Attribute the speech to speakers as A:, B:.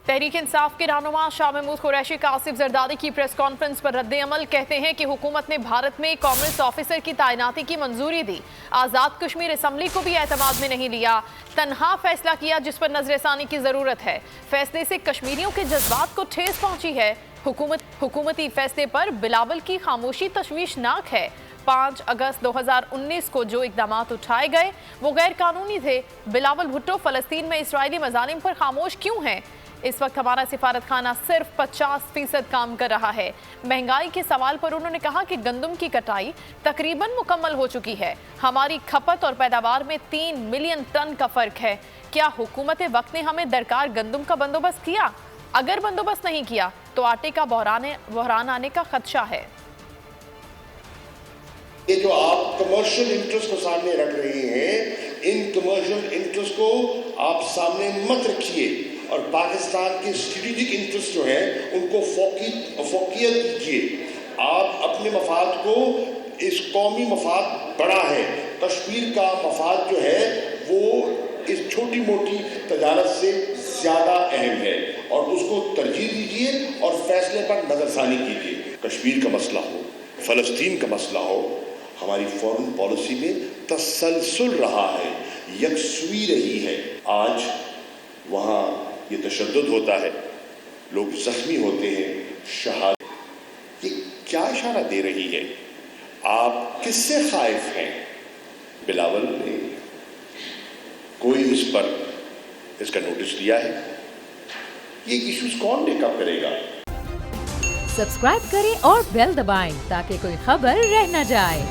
A: تحریک انصاف کے رہنما شاہ محمود قریشی کا آصف زرداری کی پریس کانفرنس پر رد عمل، کہتے ہیں کہ حکومت نے بھارت میں کامرس آفیسر کی تعیناتی کی منظوری دی، آزاد کشمیر اسمبلی کو بھی اعتماد میں نہیں لیا، تنہا فیصلہ کیا جس پر نظر ثانی کی ضرورت ہے، فیصلے سے کشمیریوں کے جذبات کو ٹھیس پہنچی ہے، حکومتی فیصلے پر بلاول کی خاموشی تشویشناک ہے، 5 اگست 2019 کو جو اقدامات اٹھائے گئے وہ غیر قانونی تھے، بلاول بھٹو فلسطین میں اسرائیلی مظالم پر خاموش کیوں ہیں؟ اس وقت ہمارا سفارت خانہ صرف 50% کام کر رہا ہے۔ مہنگائی کے سوال پر انہوں نے کہا کہ گندم کی کٹائی تقریباً مکمل ہو چکی ہے، ہماری کھپت اور پیداوار میں 3 ملین ٹن کا فرق ہے، کیا حکومت وقت نے ہمیں درکار گندم کا بندوبست کیا؟ اگر بندوبست نہیں کیا تو آٹے کا بحران آنے کا خدشہ ہے۔
B: یہ جو آپ کمرشل انٹرسٹ کو سامنے رکھ رہی ہیں، ان کمرشل انٹرسٹ کو آپ سامنے مت رکھیے اور پاکستان کے اسٹریٹجک انٹرسٹ جو ہیں ان کو فوقیت دیجیے۔ آپ اپنے مفاد کو، اس قومی مفاد بڑا ہے، کشمیر کا مفاد جو ہے وہ اس چھوٹی موٹی تجارت سے زیادہ اہم ہے اور اس کو ترجیح دیجیے اور فیصلے پر نظر ثانی کیجیے۔ کشمیر کا مسئلہ ہو، فلسطین کا مسئلہ ہو، ہماری فورن پالیسی میں تسلسل رہا ہے، یکسوئی رہی ہے۔ آج وہاں یہ تشدد ہوتا ہے، لوگ زخمی ہوتے ہیں، شہادت، یہ کیا اشارہ دے رہی ہے؟ آپ کس سے خائف ہیں؟ بلاول نے کوئی اس کا نوٹس لیا ہے؟ یہ ایشوز کون ٹیک اپ کرے گا؟
C: سبسکرائب کریں اور بیل دبائیں تاکہ کوئی خبر رہ نہ جائے۔